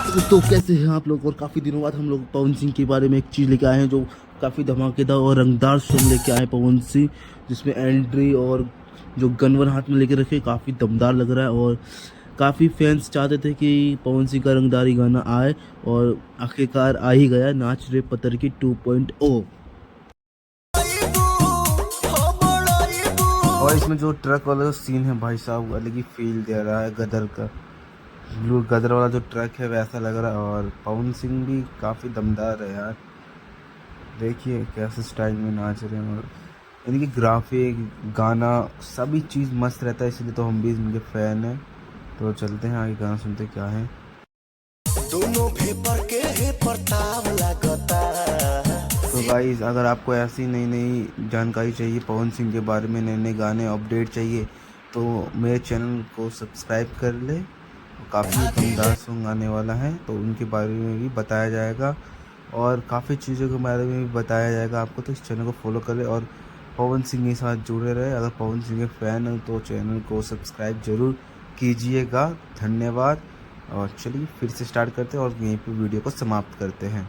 तो कैसे हैं आप लोग। और काफ़ी दिनों बाद हम लोग पवन सिंह के बारे में एक चीज़ लेके आए हैं जो काफ़ी धमाकेदार और रंगदार सॉन्ग लेके आए हैं पवन सिंह, जिसमें एंट्री और जो गनवर हाथ में लेके रखे काफ़ी दमदार लग रहा है। और काफ़ी फैंस चाहते थे कि पवन सिंह का रंगदारी गाना आए और आखिरकार आ ही गया, नाच रे पत्थर की 2.0। और इसमें जो ट्रक वाला सीन है भाई साहब अलग ही फील दे रहा है, गदर का ब्लू गदर वाला जो ट्रक है वैसा लग रहा है। और पवन सिंह भी काफ़ी दमदार है यार, देखिए कैसे स्टाइल में नाच रहे हैं। और इनकी ग्राफिक गाना सभी चीज़ मस्त रहता है, इसलिए तो हम भी इनके फ़ैन हैं। तो चलते हैं आगे, गाना सुनते क्या है। दोनों भेपर के है प्रताप लगता। तो गाइस अगर आपको ऐसी नई नई जानकारी चाहिए पवन सिंह के बारे में, नए नए गाने अपडेट चाहिए, तो मेरे चैनल को सब्सक्राइब कर ले। काफ़ी दमदार सॉन्ग आने वाला है तो उनके बारे में भी बताया जाएगा और काफ़ी चीज़ों के बारे में भी बताया जाएगा आपको। तो इस चैनल को फॉलो करें और पवन सिंह के साथ जुड़े रहे। अगर पवन सिंह के फ़ैन हो तो चैनल को सब्सक्राइब ज़रूर कीजिएगा। धन्यवाद। और चलिए फिर से स्टार्ट करते हैं और यहीं पे वीडियो को समाप्त करते हैं।